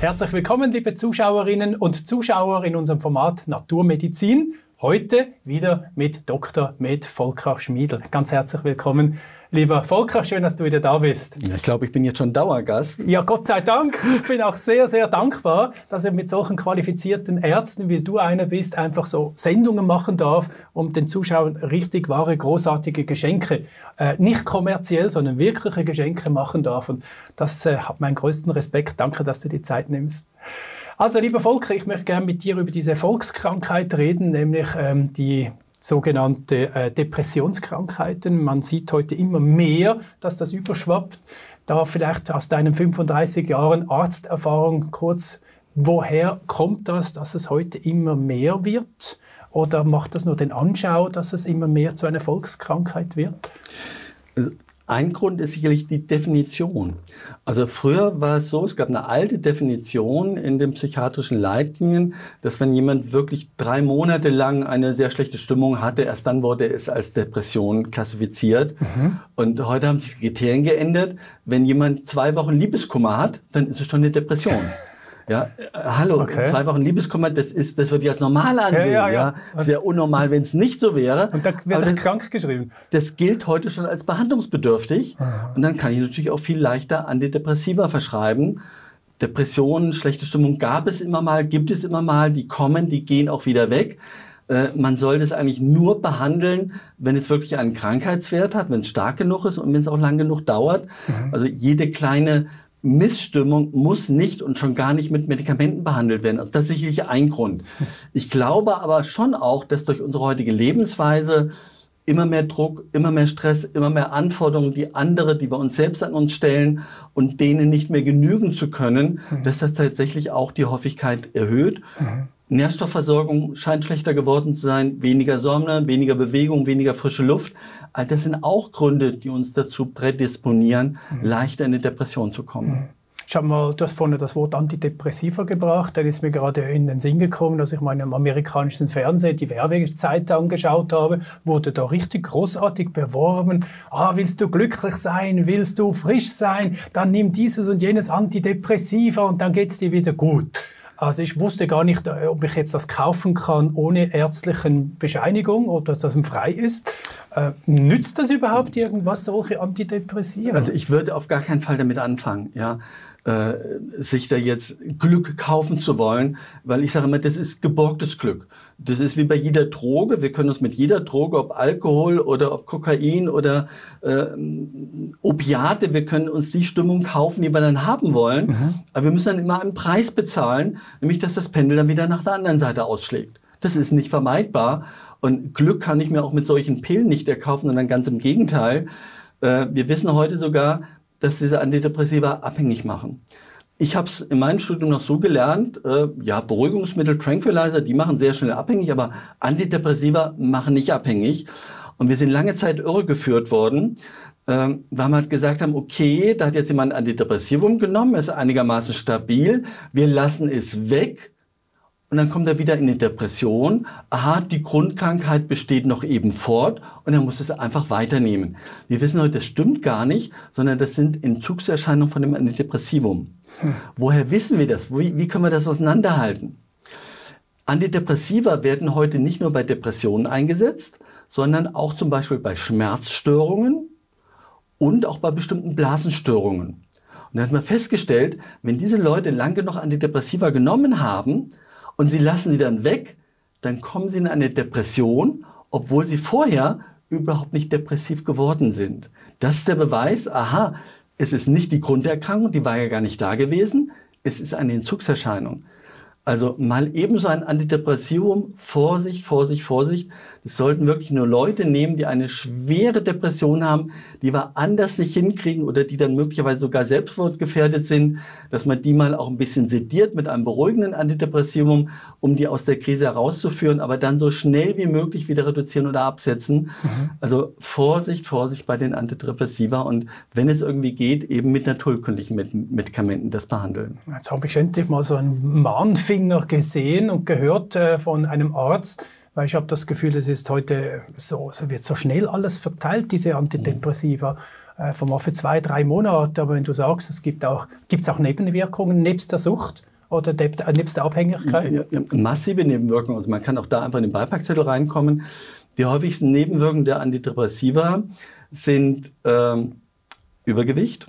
Herzlich willkommen, liebe Zuschauerinnen und Zuschauer in unserem Format Naturmedizin. Heute wieder mit Dr. Med Volker Schmiedl. Ganz herzlich willkommen, lieber Volker. Schön, dass du wieder da bist. Ja, ich glaube, ich bin jetzt schon Dauergast. Ja, Gott sei Dank. Ich bin auch sehr, sehr dankbar, dass ich mit solchen qualifizierten Ärzten, wie du einer bist, einfach so Sendungen machen darf, um den Zuschauern richtig wahre, großartige Geschenke, nicht kommerziell, sondern wirkliche Geschenke machen darf. Und das hat meinen größten Respekt. Danke, dass du die Zeit nimmst. Also, lieber Volker, ich möchte gerne mit dir über diese Volkskrankheit reden, nämlich die sogenannte Depressionskrankheiten. Man sieht heute immer mehr, dass das überschwappt. Da vielleicht aus deinen 35 Jahren Arzterfahrung kurz, woher kommt das, dass es heute immer mehr wird? Oder macht das nur den Anschau, dass es immer mehr zu einer Volkskrankheit wird? Ein Grund ist sicherlich die Definition. Also früher war es so, es gab eine alte Definition in den psychiatrischen Leitlinien, dass wenn jemand wirklich 3 Monate lang eine sehr schlechte Stimmung hatte, erst dann wurde es als Depression klassifiziert. Und heute haben sich die Kriterien geändert. Wenn jemand 2 Wochen Liebeskummer hat, dann ist es schon eine Depression. Ja, hallo, okay. 2 Wochen Liebeskummer, das würde ich als normal ansehen. Ja. Es wäre unnormal, wenn es nicht so wäre. Und da wird das krank geschrieben. Das gilt heute schon als behandlungsbedürftig. Und dann kann ich natürlich auch viel leichter Antidepressiva verschreiben. Depressionen, schlechte Stimmung gab es immer mal, gibt es immer mal. Die kommen, die gehen auch wieder weg. Man soll das eigentlich nur behandeln, wenn es wirklich einen Krankheitswert hat, wenn es stark genug ist und wenn es auch lang genug dauert. Also jede kleine Missstimmung muss nicht und schon gar nicht mit Medikamenten behandelt werden. Also das ist sicherlich ein Grund. Ich glaube aber schon auch, dass durch unsere heutige Lebensweise immer mehr Druck, immer mehr Stress, immer mehr Anforderungen, die wir uns selbst an uns stellen und denen nicht mehr genügen zu können, dass das tatsächlich auch die Häufigkeit erhöht. Nährstoffversorgung scheint schlechter geworden zu sein, weniger Sonne, weniger Bewegung, weniger frische Luft. All das sind auch Gründe, die uns dazu prädisponieren, leichter in eine Depression zu kommen. Du hast vorhin das Wort Antidepressiva gebracht, dann ist mir gerade in den Sinn gekommen, dass ich mal im amerikanischen Fernsehen die Werbezeit angeschaut habe, wurde da richtig großartig beworben. Willst du glücklich sein, willst du frisch sein, dann nimm dieses und jenes Antidepressiva und dann geht's dir wieder gut. Also ich wusste gar nicht, ob ich jetzt das kaufen kann ohne ärztlichen Bescheinigung oder dass das frei ist. Nützt das überhaupt irgendwas, solche Antidepressiva? Also ich würde auf gar keinen Fall damit anfangen, sich da jetzt Glück kaufen zu wollen, weil ich sage immer, das ist geborgtes Glück. Das ist wie bei jeder Droge. Wir können uns mit jeder Droge, ob Alkohol oder ob Kokain oder Opiate, wir können uns die Stimmung kaufen, die wir dann haben wollen. Aber wir müssen dann immer einen Preis bezahlen, nämlich dass das Pendel dann wieder nach der anderen Seite ausschlägt. Das ist nicht vermeidbar. Und Glück kann ich mir auch mit solchen Pillen nicht erkaufen, sondern ganz im Gegenteil. Wir wissen heute sogar, dass diese Antidepressiva abhängig machen. Ich habe es in meinem Studium noch so gelernt, Beruhigungsmittel, Tranquilizer, die machen sehr schnell abhängig, aber Antidepressiva machen nicht abhängig. Und wir sind lange Zeit irregeführt worden, weil wir halt gesagt haben, okay, da hat jetzt jemand ein Antidepressivum genommen, ist einigermaßen stabil, wir lassen es weg. Und dann kommt er wieder in eine Depression. Aha, die Grundkrankheit besteht noch eben fort und er muss es einfach weiternehmen. Wir wissen heute, das stimmt gar nicht, sondern das sind Entzugserscheinungen von dem Antidepressivum. Woher wissen wir das? Wie können wir das auseinanderhalten? Antidepressiva werden heute nicht nur bei Depressionen eingesetzt, sondern auch zum Beispiel bei Schmerzstörungen und auch bei bestimmten Blasenstörungen. Und da hat man festgestellt, wenn diese Leute lang genug Antidepressiva genommen haben, und sie lassen sie dann weg, dann kommen sie in eine Depression, obwohl sie vorher überhaupt nicht depressiv geworden sind. Das ist der Beweis, aha, es ist nicht die Grunderkrankung, die war ja gar nicht da gewesen, es ist eine Entzugserscheinung. Also mal ebenso ein Antidepressivum, Vorsicht, Vorsicht, Vorsicht. Das sollten wirklich nur Leute nehmen, die eine schwere Depression haben, die wir anders nicht hinkriegen oder die dann möglicherweise sogar selbstmordgefährdet sind, dass man die mal auch ein bisschen sediert mit einem beruhigenden Antidepressivum, um die aus der Krise herauszuführen, aber dann so schnell wie möglich wieder reduzieren oder absetzen. Also Vorsicht, Vorsicht bei den Antidepressiva und wenn es irgendwie geht, eben mit naturkundlichen Medikamenten das behandeln. Jetzt habe ich endlich mal so einen Mahnfinger gesehen und gehört von einem Arzt, weil ich habe das Gefühl, es ist heute so, es wird so schnell alles verteilt, diese Antidepressiva, mal für 2, 3 Monate. Aber wenn du sagst, gibt's auch Nebenwirkungen nebst der Sucht, oder nebst der Abhängigkeit? Ja, massive Nebenwirkungen. Also man kann auch da einfach in den Beipackzettel reinkommen. Die häufigsten Nebenwirkungen der Antidepressiva sind Übergewicht.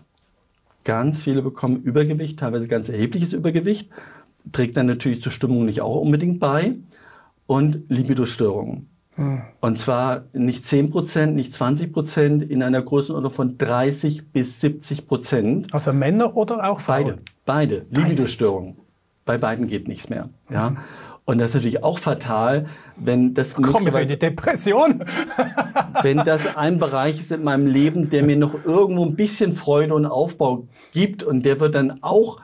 Ganz viele bekommen Übergewicht, teilweise ganz erhebliches Übergewicht. Trägt dann natürlich zur Stimmung nicht auch unbedingt bei. Und Libidostörungen. Und zwar nicht 10%, nicht 20%, in einer Größenordnung von 30 bis 70%. Also Männer oder auch Frauen? Beide. Libidostörungen. Bei beiden geht nichts mehr. Ja. Und das ist natürlich auch fatal, wenn das kommen wir in die Depression. Wenn das ein Bereich ist in meinem Leben, der mir noch irgendwo ein bisschen Freude und Aufbau gibt und der wird dann auch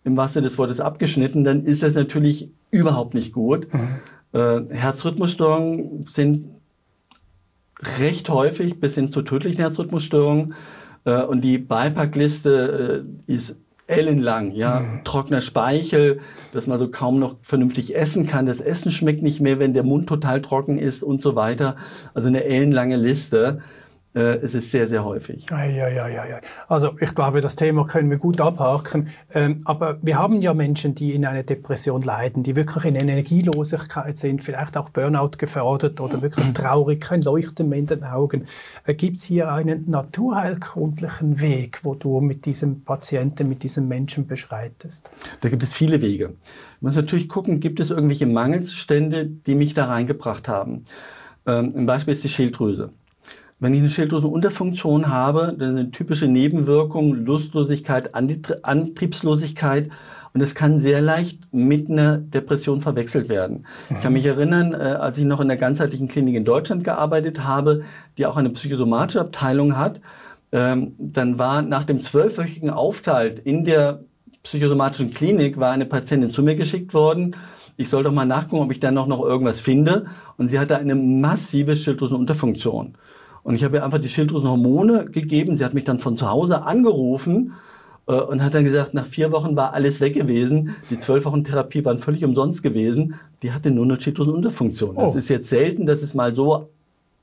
im wahrsten Sinne des Wortes abgeschnitten, dann ist das natürlich überhaupt nicht gut. Herzrhythmusstörungen sind recht häufig bis hin zu tödlichen Herzrhythmusstörungen. Und die Beipackliste ist ellenlang. Ja? Trockener Speichel, dass man so kaum noch vernünftig essen kann. Das Essen schmeckt nicht mehr, wenn der Mund total trocken ist und so weiter. Also eine ellenlange Liste. Es ist sehr, sehr häufig. Ja. Also ich glaube, das Thema können wir gut abhaken. Aber wir haben ja Menschen, die in einer Depression leiden, die wirklich in Energielosigkeit sind, vielleicht auch Burnout gefährdet oder wirklich traurig, kein Leuchten mehr in den Augen. Gibt es hier einen naturheilkundlichen Weg, wo du mit diesem Patienten, mit diesem Menschen beschreitest? Da gibt es viele Wege. Man muss natürlich gucken, gibt es irgendwelche Mangelzustände, die mich da reingebracht haben. Ein Beispiel ist die Schilddrüse. Wenn ich eine Schilddrüsenunterfunktion habe, dann eine typische Nebenwirkung, Lustlosigkeit, Antriebslosigkeit und es kann sehr leicht mit einer Depression verwechselt werden. Ich kann mich erinnern, als ich noch in der ganzheitlichen Klinik in Deutschland gearbeitet habe, die auch eine psychosomatische Abteilung hat, dann war nach dem 12-wöchigen Aufenthalt in der psychosomatischen Klinik war eine Patientin zu mir geschickt worden. Ich soll doch mal nachgucken, ob ich da noch irgendwas finde. Und sie hatte eine massive Schilddrüsenunterfunktion. Und ich habe ihr einfach die Schilddrüsenhormone gegeben. Sie hat mich dann von zu Hause angerufen und hat dann gesagt, nach 4 Wochen war alles weg gewesen. Die 12 Wochen Therapie waren völlig umsonst gewesen. Die hatte nur eine Schilddrüsenunterfunktion. Es ist jetzt selten, dass es mal so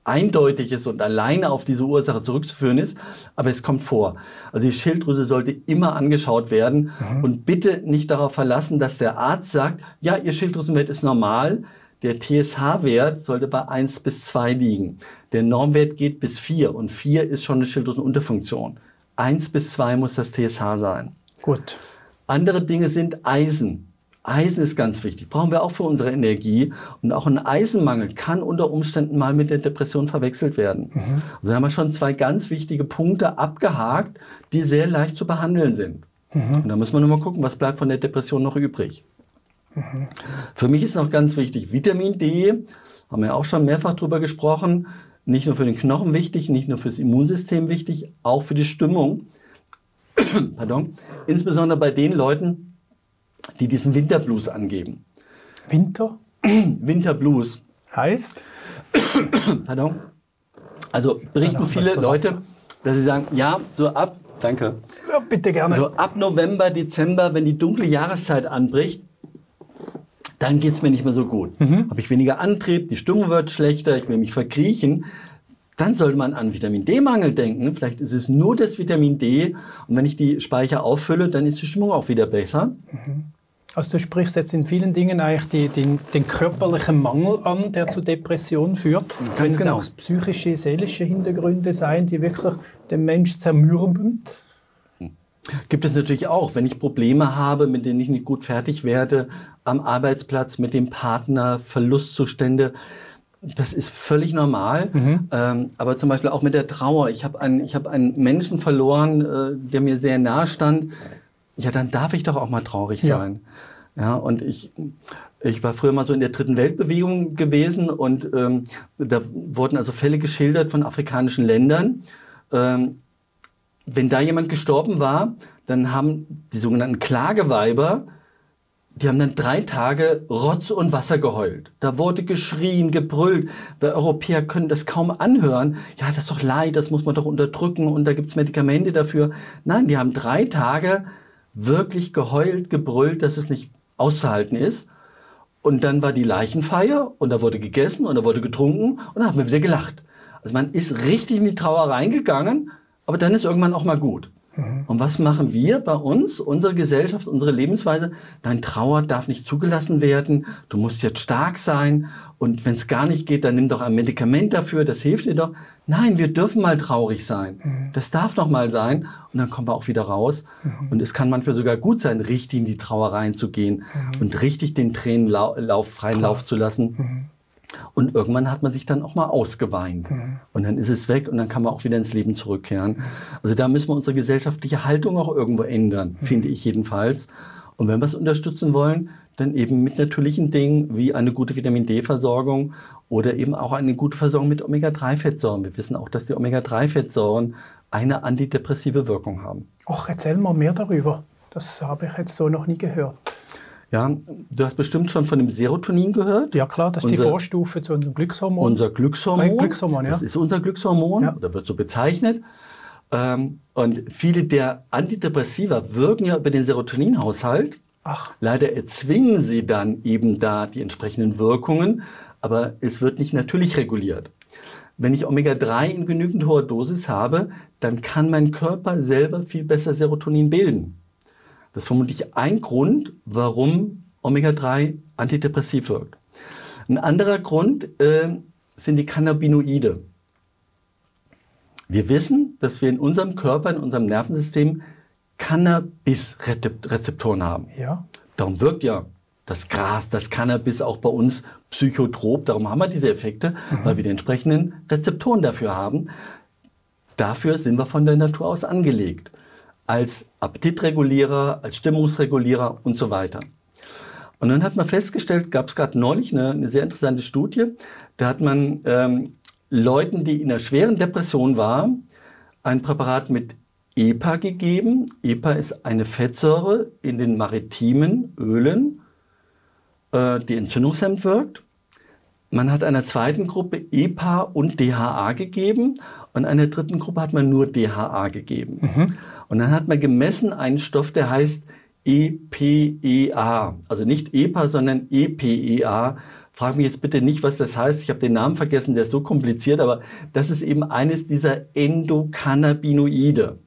eindeutig ist und alleine auf diese Ursache zurückzuführen ist, aber es kommt vor. Also die Schilddrüse sollte immer angeschaut werden und bitte nicht darauf verlassen, dass der Arzt sagt, ja, Ihr Schilddrüsenwert ist normal. Der TSH-Wert sollte bei 1 bis 2 liegen. Der Normwert geht bis 4 und 4 ist schon eine Schilddrüsenunterfunktion. 1 bis 2 muss das TSH sein. Gut. Andere Dinge sind Eisen. Eisen ist ganz wichtig, brauchen wir auch für unsere Energie. Und auch ein Eisenmangel kann unter Umständen mal mit der Depression verwechselt werden. Also haben wir schon 2 ganz wichtige Punkte abgehakt, die sehr leicht zu behandeln sind. Und da müssen wir nur mal gucken, was bleibt von der Depression noch übrig. Für mich ist noch ganz wichtig, Vitamin D, haben wir auch schon mehrfach drüber gesprochen, nicht nur für den Knochen wichtig, nicht nur fürs Immunsystem wichtig, auch für die Stimmung. Pardon. Insbesondere bei den Leuten, die diesen Winterblues angeben. Winterblues. Heißt? Pardon. Also berichten viele Leute, dass sie sagen, ja, so ab, danke. Ja, bitte gerne. So ab November, Dezember, wenn die dunkle Jahreszeit anbricht, dann geht es mir nicht mehr so gut. Habe ich weniger Antrieb, die Stimmung wird schlechter, ich will mich verkriechen. Dann sollte man an Vitamin D-Mangel denken. Vielleicht ist es nur das Vitamin D. Und wenn ich die Speicher auffülle, dann ist die Stimmung auch wieder besser. Also du sprichst jetzt in vielen Dingen eigentlich den körperlichen Mangel an, der zu Depressionen führt. Können es auch psychische, seelische Hintergründe sein, die wirklich den Mensch zermürben? Gibt es natürlich auch, wenn ich Probleme habe, mit denen ich nicht gut fertig werde, am Arbeitsplatz, mit dem Partner, Verlustzustände. Das ist völlig normal. Aber zum Beispiel auch mit der Trauer. Ich habe einen Menschen verloren, der mir sehr nahe stand. Ja, dann darf ich doch auch mal traurig sein. Ja, und ich war früher mal so in der Dritten Weltbewegung gewesen und da wurden also Fälle geschildert von afrikanischen Ländern. Wenn da jemand gestorben war, dann haben die sogenannten Klageweiber, die haben dann 3 Tage Rotz und Wasser geheult. Da wurde geschrien, gebrüllt. Wir Europäer können das kaum anhören. Ja, das ist doch Leid, das muss man doch unterdrücken und da gibt's Medikamente dafür. Nein, die haben 3 Tage wirklich geheult, gebrüllt, dass es nicht auszuhalten ist. Und dann war die Leichenfeier und da wurde gegessen und da wurde getrunken und dann haben wir wieder gelacht. Also man ist richtig in die Trauer reingegangen, aber dann ist irgendwann auch mal gut. Und was machen wir bei uns, unsere Gesellschaft, unsere Lebensweise? Nein, Trauer darf nicht zugelassen werden. Du musst jetzt stark sein. Und wenn es gar nicht geht, dann nimm doch ein Medikament dafür. Das hilft dir doch. Nein, wir dürfen mal traurig sein. Das darf doch mal sein. Und dann kommen wir auch wieder raus. Und es kann manchmal sogar gut sein, richtig in die Trauer reinzugehen und richtig den Tränen freien Lauf zu lassen. Und irgendwann hat man sich dann auch mal ausgeweint. Und dann ist es weg und dann kann man auch wieder ins Leben zurückkehren. Also da müssen wir unsere gesellschaftliche Haltung auch irgendwo ändern, finde ich jedenfalls. Und wenn wir es unterstützen wollen, dann eben mit natürlichen Dingen wie eine gute Vitamin-D-Versorgung oder eben auch eine gute Versorgung mit Omega-3-Fettsäuren. Wir wissen auch, dass die Omega-3-Fettsäuren eine antidepressive Wirkung haben. Ach, erzähl mal mehr darüber. Das habe ich jetzt so noch nie gehört. Ja, du hast bestimmt schon von dem Serotonin gehört. Ja klar, das ist die Vorstufe zu unserem Glückshormon. Unser Glückshormon. Glückshormon, ja. Das ist unser Glückshormon, ja. Oder wird so bezeichnet. Und viele der Antidepressiva wirken ja über den Serotoninhaushalt. Ach. Leider erzwingen sie dann eben da die entsprechenden Wirkungen, aber es wird nicht natürlich reguliert. Wenn ich Omega-3 in genügend hoher Dosis habe, dann kann mein Körper selber viel besser Serotonin bilden. Das ist vermutlich ein Grund, warum Omega-3 antidepressiv wirkt. Ein anderer Grund sind die Cannabinoide. Wir wissen, dass wir in unserem Körper, in unserem Nervensystem Cannabis-Rezeptoren haben. Ja. Darum wirkt ja das Gras, das Cannabis auch bei uns psychotrop. Darum haben wir diese Effekte, weil wir die entsprechenden Rezeptoren dafür haben. Dafür sind wir von der Natur aus angelegt. Als Appetitregulierer, als Stimmungsregulierer und so weiter. Und dann hat man festgestellt, gab es gerade neulich eine sehr interessante Studie, da hat man Leuten, die in einer schweren Depression waren, ein Präparat mit EPA gegeben. EPA ist eine Fettsäure in den maritimen Ölen, die entzündungshemmend wirkt. Man hat einer zweiten Gruppe EPA und DHA gegeben und einer dritten Gruppe hat man nur DHA gegeben. Und dann hat man gemessen einen Stoff, der heißt EPEA. Also nicht EPA, sondern EPEA. Frag mich jetzt bitte nicht, was das heißt. Ich habe den Namen vergessen, der ist so kompliziert, aber das ist eben eines dieser Endokannabinoide.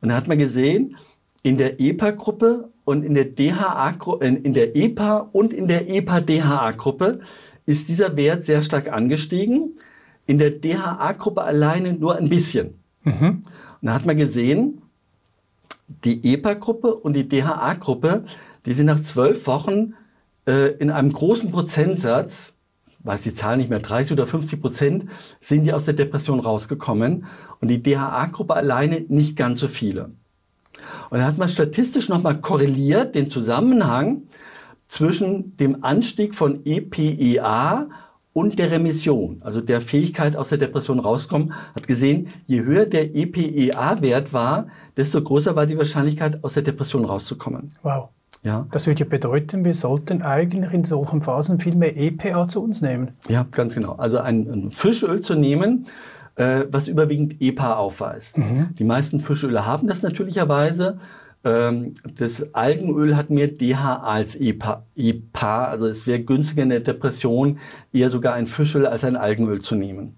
Und da hat man gesehen, in der EPA-Gruppe und in der DHA-Gruppe, in der EPA und in der EPA-DHA-Gruppe ist dieser Wert sehr stark angestiegen. In der DHA-Gruppe alleine nur ein bisschen. Und da hat man gesehen, die EPA-Gruppe und die DHA-Gruppe, die sind nach 12 Wochen in einem großen Prozentsatz, weiß die Zahl nicht mehr, 30 oder 50%, sind die aus der Depression rausgekommen. Und die DHA-Gruppe alleine nicht ganz so viele. Und da hat man statistisch nochmal korreliert den Zusammenhang zwischen dem Anstieg von EPEA und der Remission, also der Fähigkeit aus der Depression rauskommen, hat gesehen, je höher der EPEA-Wert war, desto größer war die Wahrscheinlichkeit, aus der Depression rauszukommen. Wow. Ja. Das würde ja bedeuten, wir sollten eigentlich in solchen Phasen viel mehr EPA zu uns nehmen. Ja, ganz genau. Also ein Fischöl zu nehmen, was überwiegend EPA aufweist. Die meisten Fischöle haben das natürlicherweise. Das Algenöl hat mehr DHA als EPA. Also es wäre günstiger in der Depression, eher sogar ein Fischöl als ein Algenöl zu nehmen.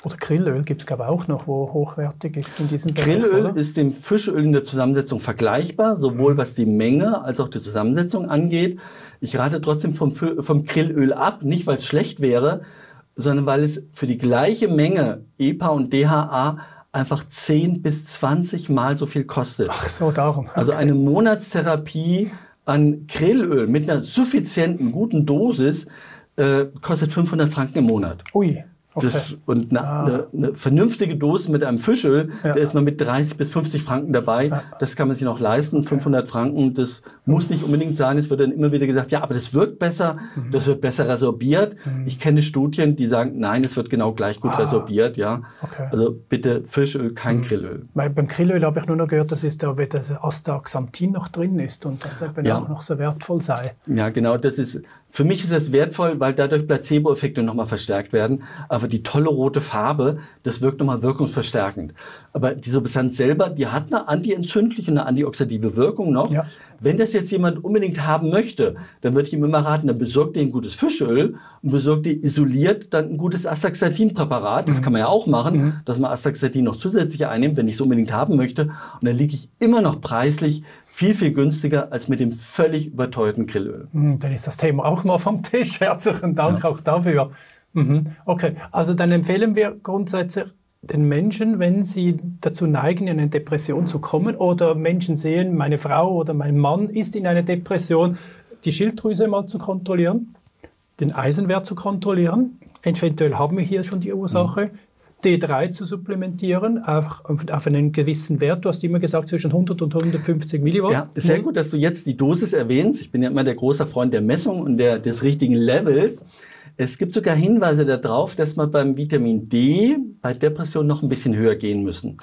Oder Grillöl gibt es, glaube ich, auch noch, wo hochwertig ist in diesem Bereich. Grillöl ist dem Fischöl in der Zusammensetzung vergleichbar, sowohl was die Menge als auch die Zusammensetzung angeht. Ich rate trotzdem vom Grillöl ab, nicht weil es schlecht wäre, sondern weil es für die gleiche Menge EPA und DHA einfach 10 bis 20 Mal so viel kostet. Ach so, darum. Okay. Also eine Monatstherapie an Grillöl mit einer suffizienten, guten Dosis kostet 500 Franken im Monat. Ui. Okay. Und eine vernünftige Dose mit einem Fischöl, da ist man mit 30 bis 50 Franken dabei. Ja. Das kann man sich noch leisten. 500 Franken, das muss nicht unbedingt sein. Es wird dann immer wieder gesagt, ja, aber das wirkt besser, das wird besser resorbiert. Ich kenne Studien, die sagen, nein, es wird genau gleich gut resorbiert. Ja. Okay. Also bitte Fischöl, kein Grillöl. Beim Grillöl habe ich nur noch gehört, dass da das Astaxanthin noch drin ist und das eben auch noch so wertvoll sei. Ja, genau, das ist Für mich ist es wertvoll, weil dadurch Placebo-Effekte nochmal verstärkt werden. Aber die tolle rote Farbe, das wirkt nochmal wirkungsverstärkend. Aber die Substanz selber, die hat eine antientzündliche und eine antioxidative Wirkung noch. Ja. Wenn das jetzt jemand unbedingt haben möchte, dann würde ich ihm immer raten, dann besorgt ihr ein gutes Fischöl und besorgt ihr isoliert dann ein gutes Astaxanthin-Präparat. Das kann man ja auch machen, dass man Astaxanthin noch zusätzlich einnimmt, wenn ich es unbedingt haben möchte. Und dann liege ich immer noch preislich viel, viel günstiger als mit dem völlig überteuerten Grillöl. Dann ist das Thema auch mal vom Tisch. Herzlichen Dank auch dafür. Okay, also dann empfehlen wir grundsätzlich den Menschen, wenn sie dazu neigen, in eine Depression zu kommen oder Menschen sehen, meine Frau oder mein Mann ist in einer Depression, die Schilddrüse mal zu kontrollieren, den Eisenwert zu kontrollieren. Eventuell haben wir hier schon die Ursache. D3 zu supplementieren, auf einen gewissen Wert. Du hast immer gesagt, zwischen 100 und 150 Milliwatt. Ja, sehr gut, dass du jetzt die Dosis erwähnst. Ich bin ja immer der große Freund der Messung und des richtigen Levels. Es gibt sogar Hinweise darauf, dass man beim Vitamin D bei Depressionen noch ein bisschen höher gehen müssen.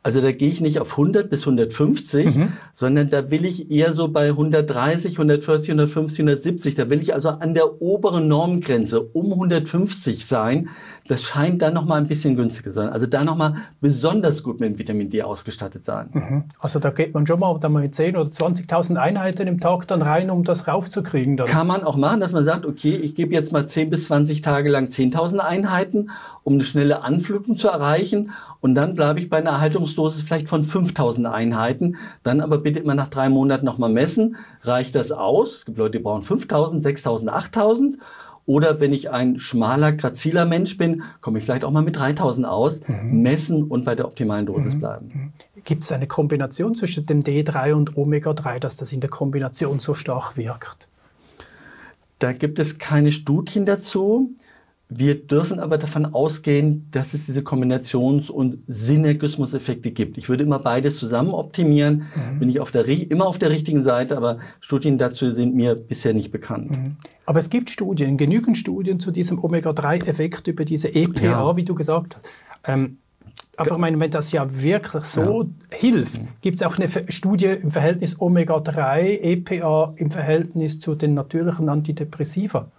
Also da gehe ich nicht auf 100 bis 150, sondern da will ich eher so bei 130, 140, 150, 170. Da will ich also an der oberen Normgrenze um 150 sein. Das scheint dann noch mal ein bisschen günstiger zu sein. Also da noch mal besonders gut mit Vitamin D ausgestattet sein. Also da geht man schon mal mit 10.000 oder 20.000 Einheiten im Tag dann rein, um das raufzukriegen. Dann. Kann man auch machen, dass man sagt, okay, ich gebe jetzt mal 10 bis 20 Tage lang 10.000 Einheiten, um eine schnelle Anflutung zu erreichen. Und dann bleibe ich bei einer Erhaltungsdosis vielleicht von 5.000 Einheiten. Dann aber bitte immer nach 3 Monaten nochmal messen. Reicht das aus? Es gibt Leute, die brauchen 5.000, 6.000, 8.000. Oder wenn ich ein schmaler, graziler Mensch bin, komme ich vielleicht auch mal mit 3.000 aus. Messen und bei der optimalen Dosis bleiben. Gibt es eine Kombination zwischen dem D3 und Omega-3, dass das in der Kombination so stark wirkt? Da gibt es keine Studien dazu. Wir dürfen aber davon ausgehen, dass es diese Kombinations- und Synergismus-Effekte gibt. Ich würde immer beides zusammen optimieren. Bin ich immer auf der richtigen Seite, aber Studien dazu sind mir bisher nicht bekannt. Aber es gibt Studien, genügend Studien zu diesem Omega-3-Effekt über diese EPA, wie du gesagt hast. Aber ich meine, wenn das ja wirklich so hilft, gibt es auch eine Studie im Verhältnis Omega-3, EPA im Verhältnis zu den natürlichen Antidepressiva?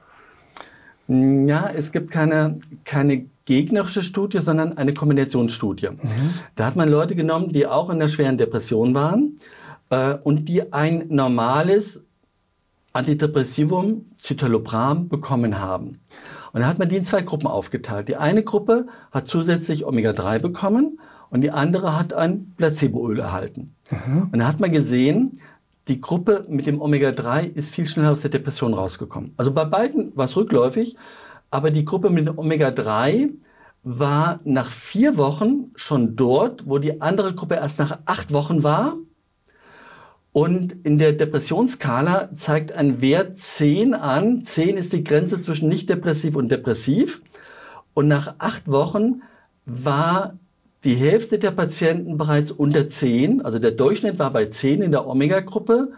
Ja, es gibt keine gegnerische Studie, sondern eine Kombinationsstudie. Da hat man Leute genommen, die auch in einer schweren Depression waren und die ein normales Antidepressivum, Citalopram, bekommen haben. Und da hat man die in 2 Gruppen aufgeteilt. Die eine Gruppe hat zusätzlich Omega-3 bekommen und die andere hat ein Placeboöl erhalten. Und da hat man gesehen, die Gruppe mit dem Omega-3 ist viel schneller aus der Depression rausgekommen. Also bei beiden war es rückläufig, aber die Gruppe mit dem Omega-3 war nach 4 Wochen schon dort, wo die andere Gruppe erst nach 8 Wochen war. Und in der Depressionsskala zeigt ein Wert 10 an. 10 ist die Grenze zwischen nicht depressiv und depressiv. Und nach 8 Wochen war die Hälfte der Patienten bereits unter 10, also der Durchschnitt war bei 10 in der Omega-Gruppe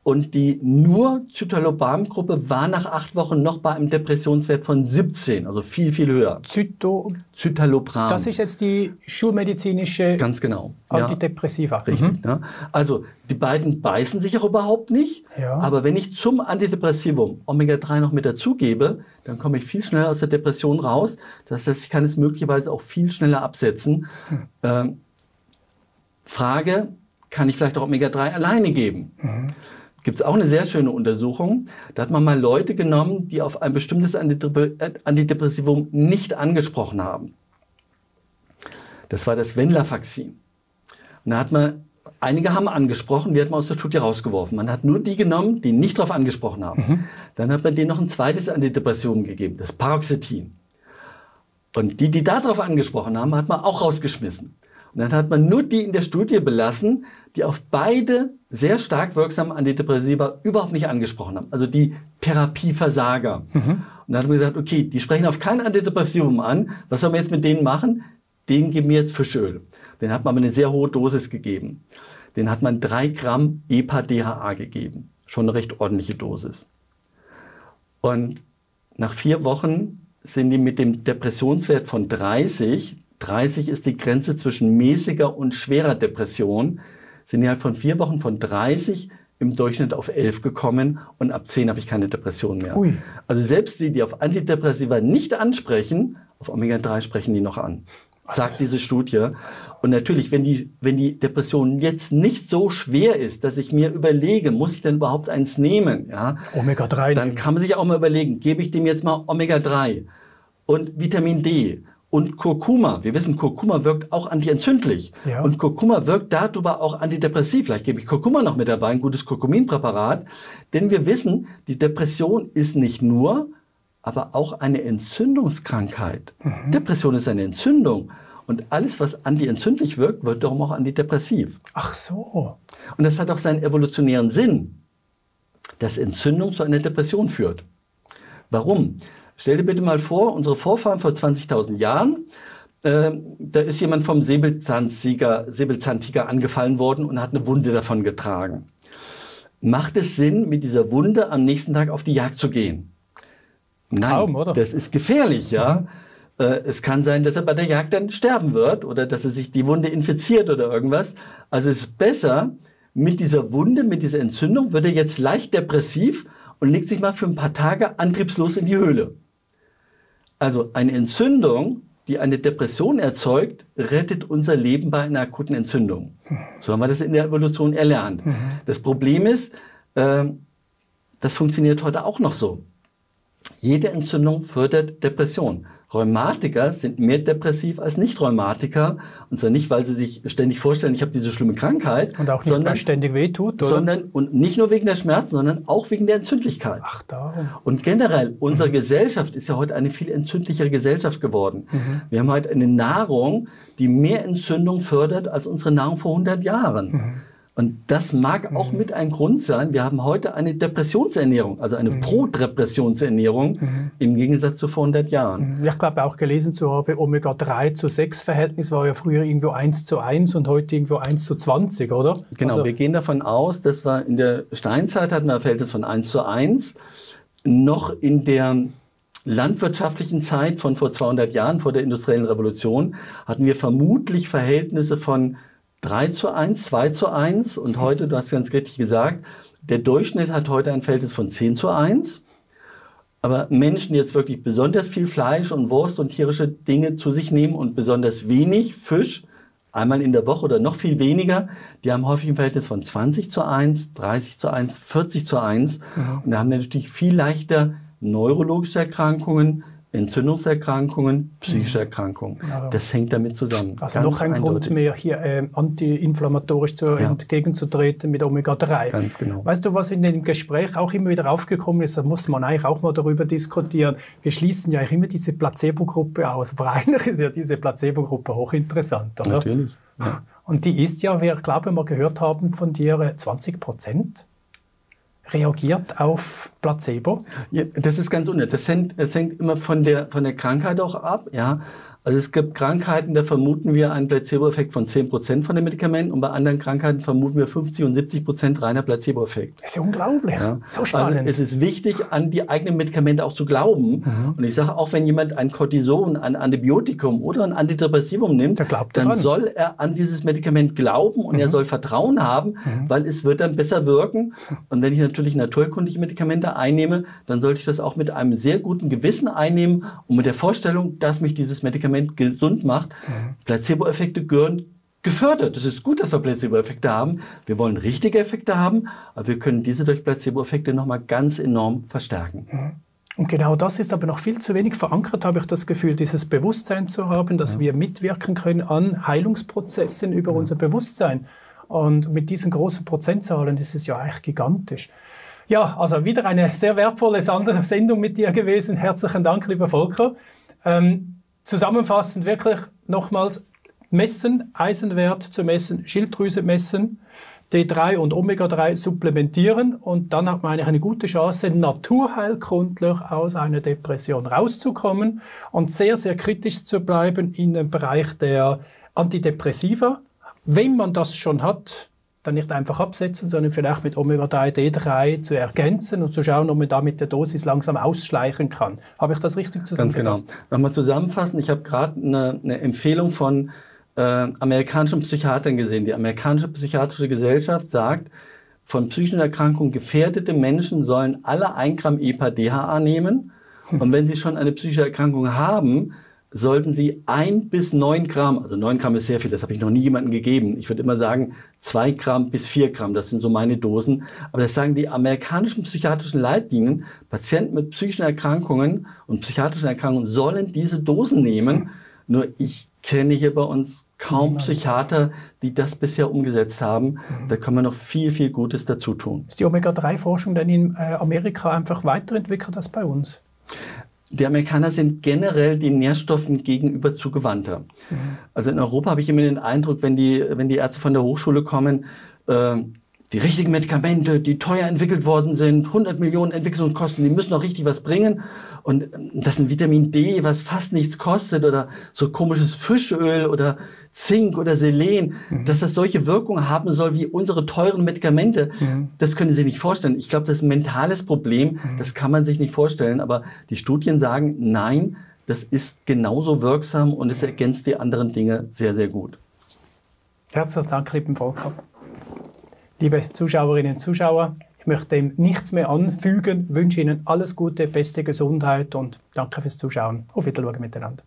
und die nur Citalopram-Gruppe war nach 8 Wochen noch bei einem Depressionswert von 17, also viel, viel höher. Citalopram. Das ist jetzt die schulmedizinische Ganz genau. Antidepressiva. Richtig. Ja. Also die beiden beißen sich auch überhaupt nicht, aber wenn ich zum Antidepressivum Omega-3 noch mit dazugebe, dann komme ich viel schneller aus der Depression raus. Das heißt, ich kann es möglicherweise auch viel schneller absetzen. Frage, kann ich vielleicht auch Omega-3 alleine geben? Gibt es auch eine sehr schöne Untersuchung. Da hat man mal Leute genommen, die auf ein bestimmtes Antidepressivum nicht angesprochen haben. Das war das Venlafaxin. Und da hat man, einige haben angesprochen, die hat man aus der Studie rausgeworfen. Man hat nur die genommen, die nicht darauf angesprochen haben. Dann hat man denen noch ein zweites Antidepressivum gegeben, das Paroxetin. Und die darauf angesprochen haben, hat man auch rausgeschmissen. Und dann hat man nur die in der Studie belassen, die auf beide sehr stark wirksamen Antidepressiva überhaupt nicht angesprochen haben. Also die Therapieversager. Und dann hat man gesagt, okay, die sprechen auf kein Antidepressivum an. Was sollen wir jetzt mit denen machen? Denen geben wir jetzt Fischöl. Den hat man aber eine sehr hohe Dosis gegeben. Den hat man 3 Gramm EPA-DHA gegeben. Schon eine recht ordentliche Dosis. Und nach 4 Wochen sind die mit dem Depressionswert von 30 ist die Grenze zwischen mäßiger und schwerer Depression, sind die halt von 4 Wochen von 30 im Durchschnitt auf 11 gekommen und ab 10 habe ich keine Depression mehr. Ui. Also selbst die auf Antidepressiva nicht ansprechen, auf Omega-3 sprechen die noch an. Sagt diese Studie. Und natürlich, wenn die Depression jetzt nicht so schwer ist, dass ich mir überlege, muss ich denn überhaupt eins nehmen? Ja? Omega-3. Dann kann man sich auch mal überlegen, gebe ich dem jetzt mal Omega-3 und Vitamin D und Kurkuma. Wir wissen, Kurkuma wirkt auch antientzündlich. Ja. Und Kurkuma wirkt darüber auch antidepressiv. Vielleicht gebe ich Kurkuma noch mit dabei, ein gutes Kurkuminpräparat. Denn wir wissen, die Depression ist nicht nur, aber auch eine Entzündungskrankheit. Depression ist eine Entzündung. Und alles, was antientzündlich wirkt, wird darum auch antidepressiv. Ach so. Und das hat auch seinen evolutionären Sinn, dass Entzündung zu einer Depression führt. Warum? Stell dir bitte mal vor, unsere Vorfahren vor 20.000 Jahren, da ist jemand vom Säbelzahntiger angefallen worden und hat eine Wunde davon getragen. Macht es Sinn, mit dieser Wunde am nächsten Tag auf die Jagd zu gehen? Nein, Kaum, oder? Das ist gefährlich, ja. Es kann sein, dass er bei der Jagd dann sterben wird oder dass er sich die Wunde infiziert oder irgendwas. Also es ist besser, mit dieser Wunde, mit dieser Entzündung, wird er jetzt leicht depressiv und legt sich mal für ein paar Tage antriebslos in die Höhle. Also eine Entzündung, die eine Depression erzeugt, rettet unser Leben bei einer akuten Entzündung. So haben wir das in der Evolution erlernt. Das Problem ist, das funktioniert heute auch noch so. Jede Entzündung fördert Depression. Rheumatiker sind mehr depressiv als Nicht-Rheumatiker. Und zwar nicht, weil sie sich ständig vorstellen, ich habe diese schlimme Krankheit. Und auch nicht, weil es ständig wehtut, oder? Und nicht nur wegen der Schmerzen, sondern auch wegen der Entzündlichkeit. Ach, darum. Und generell, unsere Gesellschaft ist ja heute eine viel entzündlichere Gesellschaft geworden. Wir haben heute eine Nahrung, die mehr Entzündung fördert als unsere Nahrung vor 100 Jahren. Und das mag auch mit ein Grund sein. Wir haben heute eine Depressionsernährung, also eine Pro-Depressionsernährung im Gegensatz zu vor 100 Jahren. Ich glaube auch gelesen zu haben, Omega-3:6-Verhältnis war ja früher irgendwo 1:1 und heute irgendwo 1:20, oder? Genau, also, wir gehen davon aus, dass wir in der Steinzeit hatten wir ein Verhältnis von 1:1. Noch in der landwirtschaftlichen Zeit von vor 200 Jahren, vor der industriellen Revolution, hatten wir vermutlich Verhältnisse von 3:1, 2:1 und heute, du hast ganz richtig gesagt, der Durchschnitt hat heute ein Verhältnis von 10:1. Aber Menschen, die jetzt wirklich besonders viel Fleisch und Wurst und tierische Dinge zu sich nehmen und besonders wenig Fisch, einmal in der Woche oder noch viel weniger, die haben häufig ein Verhältnis von 20:1, 30:1, 40:1. Und da haben wir natürlich viel leichter neurologische Erkrankungen, Entzündungserkrankungen, psychische Erkrankungen. Ja. Das hängt damit zusammen. Also noch ein Grund mehr, hier antiinflammatorisch entgegenzutreten mit Omega-3. Ganz genau. Weißt du, was in dem Gespräch auch immer wieder aufgekommen ist, da muss man eigentlich auch mal darüber diskutieren. Wir schließen ja immer diese Placebo-Gruppe aus, aber eigentlich ist ja diese Placebo-Gruppe hochinteressant, oder? Natürlich. Ja. Und die ist ja, wir glaube mal gehört haben von dir, 20% reagiert auf Placebo? Ja, das ist ganz unnötig. Das hängt immer von der Krankheit auch ab. Ja. Also es gibt Krankheiten, da vermuten wir einen Placebo-Effekt von 10% von den Medikamenten und bei anderen Krankheiten vermuten wir 50 und 70% reiner Placebo-Effekt. Das ist ja unglaublich. Ja. So spannend. Also es ist wichtig, an die eigenen Medikamente auch zu glauben. Und ich sage auch, wenn jemand ein Cortison, ein Antibiotikum oder ein Antidepressivum nimmt, dann soll er an dieses Medikament glauben und er soll Vertrauen haben, weil es wird dann besser wirken. Und wenn ich natürlich naturkundliche Medikamente einnehme, dann sollte ich das auch mit einem sehr guten Gewissen einnehmen und mit der Vorstellung, dass mich dieses Medikament gesund macht. Placebo-Effekte gehören gefördert. Es ist gut, dass wir Placebo-Effekte haben. Wir wollen richtige Effekte haben, aber wir können diese durch Placebo-Effekte nochmal ganz enorm verstärken. Und genau das ist aber noch viel zu wenig verankert, habe ich das Gefühl, dieses Bewusstsein zu haben, dass wir mitwirken können an Heilungsprozessen über unser Bewusstsein. Und mit diesen großen Prozentzahlen ist es ja eigentlich gigantisch. Ja, also wieder eine sehr wertvolle Sendung mit dir gewesen. Herzlichen Dank, lieber Volker. Zusammenfassend wirklich nochmals messen, Eisenwert zu messen, Schilddrüse messen, D3 und Omega-3 supplementieren und dann hat man eigentlich eine gute Chance, naturheilkundlich aus einer Depression rauszukommen und sehr, sehr kritisch zu bleiben in dem Bereich der Antidepressiva. Wenn man das schon hat, dann nicht einfach absetzen, sondern vielleicht mit Omega-3, D3 zu ergänzen und zu schauen, ob man da mit der Dosis langsam ausschleichen kann. Habe ich das richtig zusammengefasst? Ganz genau. Nochmal zusammenfassen, ich habe gerade eine Empfehlung von amerikanischen Psychiatern gesehen. Die amerikanische psychiatrische Gesellschaft sagt, von psychischen Erkrankungen gefährdete Menschen sollen alle 1 Gramm EPA-DHA nehmen. Und wenn sie schon eine psychische Erkrankung haben, sollten sie 1 bis 9 Gramm, also 9 Gramm ist sehr viel, das habe ich noch nie jemandem gegeben. Ich würde immer sagen 2 Gramm bis 4 Gramm, das sind so meine Dosen. Aber das sagen die amerikanischen psychiatrischen Leitlinien. Patienten mit psychischen Erkrankungen und psychiatrischen Erkrankungen sollen diese Dosen nehmen. Nur ich kenne hier bei uns kaum Psychiater, die das bisher umgesetzt haben. Da können wir noch viel, viel Gutes dazu tun. Ist die Omega-3-Forschung denn in Amerika einfach weiterentwickelt als bei uns? Die Amerikaner sind generell den Nährstoffen gegenüber zugewandter. Also in Europa habe ich immer den Eindruck, wenn die Ärzte von der Hochschule kommen, die richtigen Medikamente, die teuer entwickelt worden sind, 100 Millionen Entwicklungskosten, die müssen noch richtig was bringen. Und das ist ein Vitamin D, was fast nichts kostet, oder so komisches Fischöl oder Zink oder Selen, dass das solche Wirkungen haben soll wie unsere teuren Medikamente. Das können Sie sich nicht vorstellen. Ich glaube, das ist ein mentales Problem, das kann man sich nicht vorstellen. Aber die Studien sagen, nein, das ist genauso wirksam und es ergänzt die anderen Dinge sehr, sehr gut. Herzlichen Dank, lieber Volker. Liebe Zuschauerinnen und Zuschauer, ich möchte dem nichts mehr anfügen, wünsche Ihnen alles Gute, beste Gesundheit und danke fürs Zuschauen. Auf Wiedersehen miteinander.